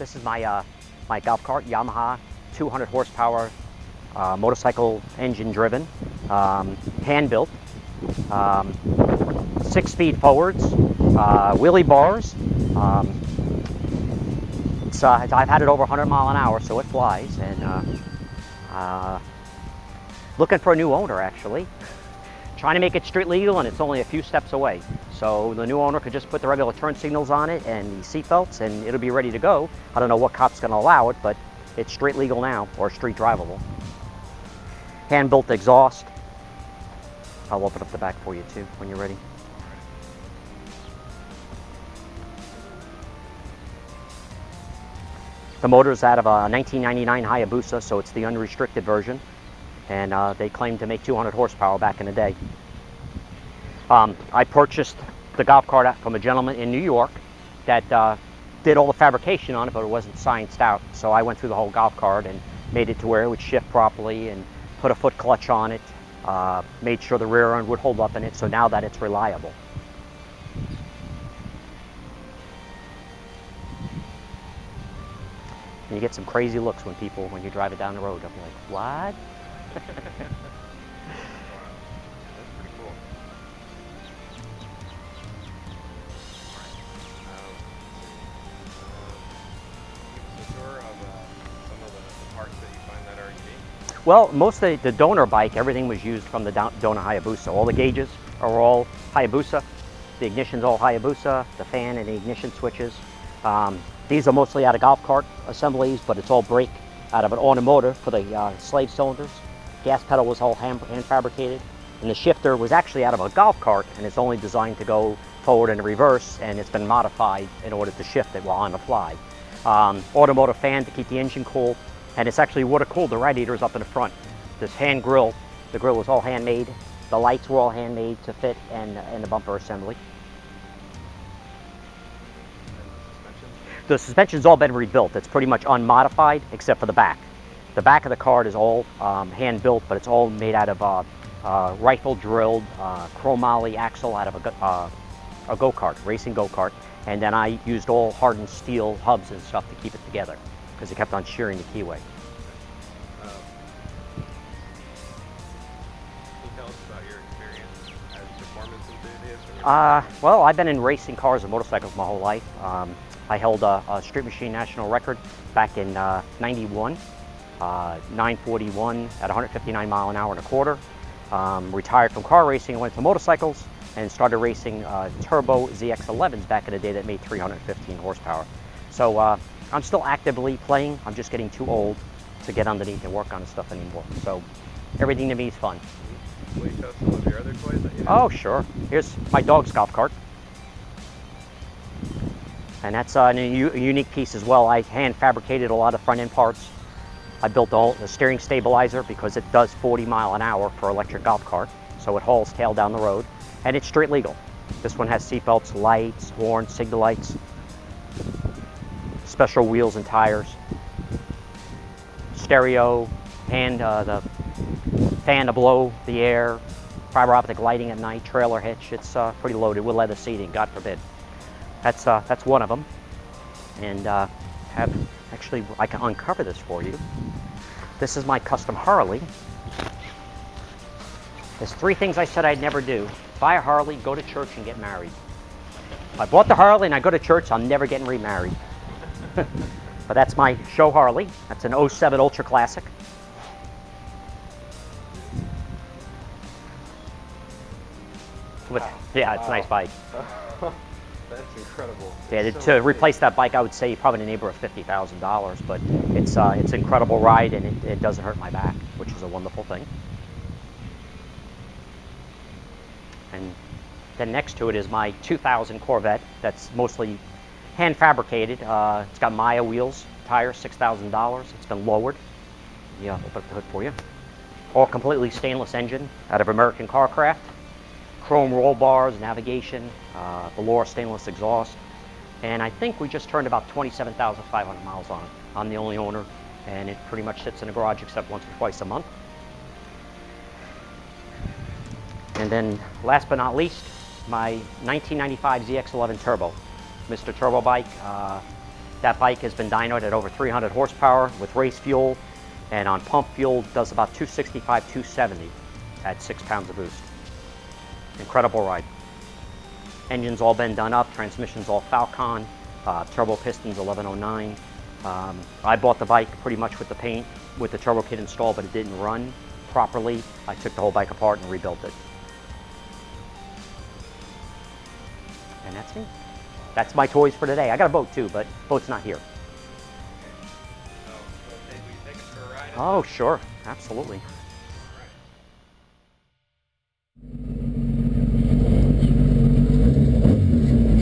This is my my golf cart, Yamaha, 200 horsepower, motorcycle engine driven, hand built, 6-speed forwards, wheelie bars. I've had it over 100 mile an hour, so it flies. And looking for a new owner, actually. Trying to make it street legal, and it's only a few steps away. So the new owner could just put the regular turn signals on it and the seat belts, and it'll be ready to go. I don't know what cop's going to allow it, but it's street legal now, or street drivable. Hand-built exhaust. I'll open up the back for you too when you're ready. The motor is out of a 1999 Hayabusa, so it's the unrestricted version. And they claim to make 200 horsepower back in the day. I purchased the golf cart from a gentleman in New York that did all the fabrication on it, but it wasn't scienced out. So I went through the whole golf cart and made it to where it would shift properly, and put a foot clutch on it, made sure the rear end would hold up in it, so now that it's reliable. And you get some crazy looks when you drive it down the road. They'll be like, what? That's pretty cool. Give us a tour of some of the parts that you find that are unique. Well, most of the donor bike, everything was used from the donor Hayabusa. All the gauges are all Hayabusa. The ignition's all Hayabusa, the fan and the ignition switches. These are mostly out of golf cart assemblies, but it's all brake out of an automotive for the slave cylinders. Gas pedal was all hand fabricated, and the shifter was actually out of a golf cart, and it's only designed to go forward and reverse, and it's been modified in order to shift it while on the fly. Automotive fan to keep the engine cool, and it's actually water cooled. The radiator is up in the front. This hand grill, the grill was all handmade. The lights were all handmade to fit, and the bumper assembly. The suspension's all been rebuilt. It's pretty much unmodified except for the back. The back of the cart is all hand built, but it's all made out of rifle drilled chromoly axle out of a go-kart, racing go-kart. And then I used all hardened steel hubs and stuff to keep it together because it kept on shearing the keyway. Can you tell us about your experience as a performance enthusiast? Well, I've been in racing cars and motorcycles my whole life. I held a Street Machine national record back in '91. 941 at 159 mile an hour and a quarter. Retired from car racing and went to motorcycles and started racing turbo ZX11s back in the day that made 315 horsepower. So I'm still actively playing. I'm just getting too old to get underneath and work on stuff anymore. So everything to me is fun. Will you show some of your other toys that you have? Oh, sure. Here's my dog's golf cart. And that's a unique piece as well. I hand fabricated a lot of front end parts. I built the steering stabilizer because it does 40 mile an hour for electric golf cart, so it hauls tail down the road, and it's street legal. This one has seat belts, lights, horns, signal lights, special wheels and tires, stereo, and the fan to blow the air, fiber optic lighting at night, trailer hitch. It's pretty loaded with leather seating, God forbid. That's one of them, and actually, I can uncover this for you. This is my custom Harley. There's 3 things I said I'd never do. Buy a Harley, go to church, and get married. If I bought the Harley and I go to church, I'm never getting remarried. But that's my show Harley. That's an 07 Ultra Classic. Wow. Yeah, it's a nice bike. That's incredible. Yeah, So to replace that bike, I would say probably in the neighborhood of $50,000, but it's an incredible ride, and it doesn't hurt my back, which is a wonderful thing. And then next to it is my 2000 Corvette that's mostly hand fabricated. It's got Maya wheels, tires, $6,000. It's been lowered. Yeah, I'll open up the hood for you. All completely stainless engine out of American Carcraft. Chrome roll bars, navigation, velour stainless exhaust, and I think we just turned about 27,500 miles on it. I'm the only owner, and it pretty much sits in the garage except once or twice a month. And then, last but not least, my 1995 ZX11 Turbo. Mr. Turbo bike, That bike has been dynoed at over 300 horsepower with race fuel, and on pump fuel does about 265, 270 at 6 pounds of boost. Incredible ride. Engine's all been done up, transmission's all Falcon, turbo pistons 1109. I bought the bike pretty much with the paint, with the turbo kit installed, but it didn't run properly. I took the whole bike apart and rebuilt it. And that's me. That's my toys for today. I got a boat too, but boat's not here. So, will you take us for a ride? Oh, sure. Absolutely.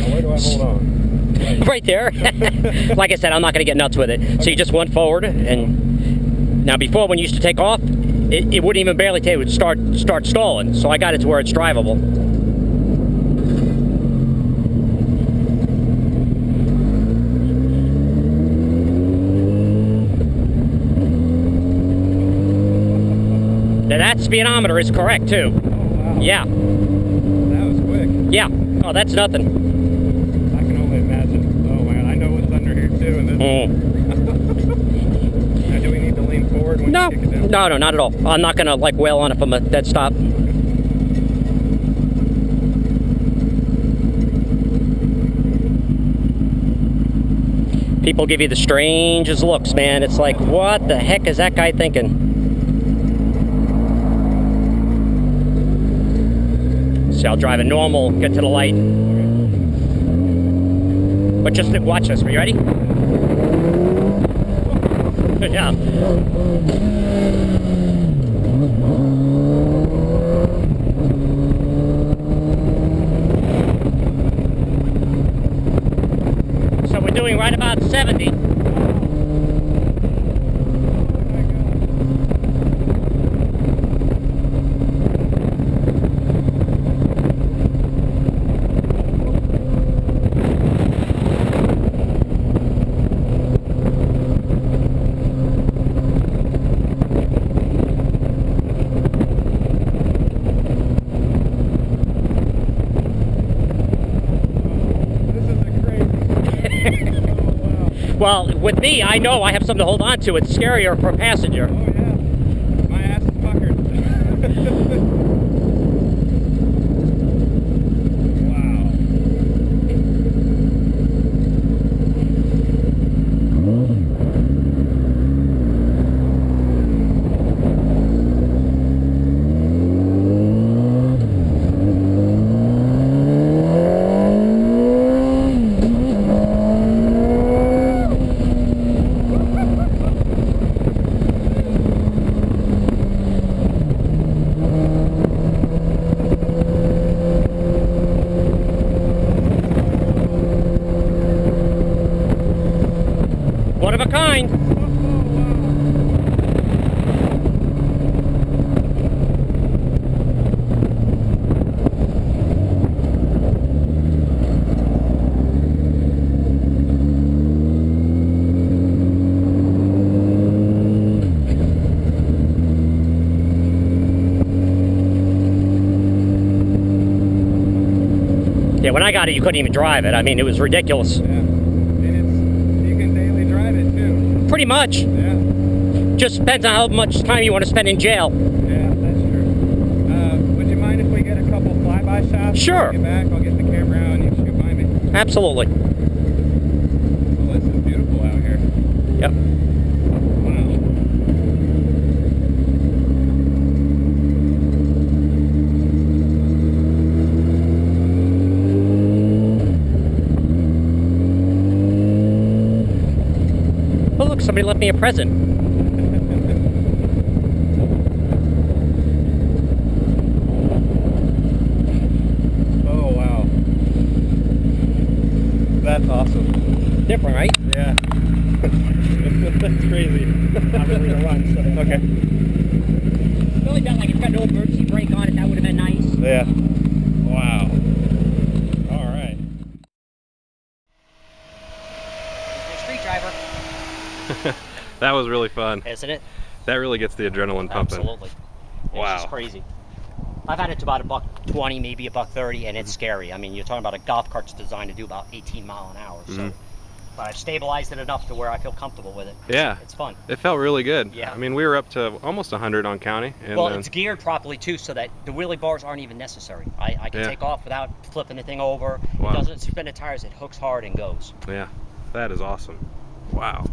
Where do I hold on? Right there. Like I said, I'm not going to get nuts with it. Okay. So you just went forward, and now before when you used to take off, it wouldn't even barely take, it would start stalling. So I got it to where it's drivable. Now that speedometer is correct too. Oh, wow. Yeah. That was quick. Yeah. Oh, that's nothing. I can only imagine. Oh my god, I know what's under here too. And now, do we need to lean forward when you kick it down? No, not at all. I'm not gonna like wail on it from a dead stop. People give you the strangest looks, man. It's like, what the heck is that guy thinking? See, I'll drive it normal, get to the light. But just watch this. Are you ready? Yeah. So we're doing right about 70. Well, with me, I know I have something to hold on to. It's scarier for a passenger. Oh, yeah. My ass is puckered. Wow. One of a kind. Yeah, when I got it, you couldn't even drive it. I mean, it was ridiculous. Yeah. And you can daily drive it too. Pretty much. Yeah. Just depends on how much time you want to spend in jail. Yeah, that's true. Would you mind if we get a couple flyby shots? Sure. Get back, I'll get the camera out and you can shoot by me. Absolutely. Oh, this is beautiful out here. Yep. Wow. Oh, look, somebody left me a present. Oh, wow. That's awesome. Different, right? Yeah. That's crazy. Not really a run, so. Okay. Really got like it's got no emergency brake on it. That would have been nice. Yeah. Wow. All right. Street driver. That was really fun. Isn't it? That really gets the adrenaline pumping. Absolutely. Wow. It's just crazy. I've had it to about $1.20, maybe $1.30, and it's scary. I mean, you're talking about a golf cart's designed to do about 18 miles an hour. So But I've stabilized it enough to where I feel comfortable with it. Yeah. It's fun. It felt really good. Yeah. I mean, we were up to almost 100 on county. And Well, then, it's geared properly too, so that the wheelie bars aren't even necessary. I can Yeah. take off without flipping the thing over. Wow. It doesn't spin the tires, it hooks hard and goes. yeah, that is awesome. Wow.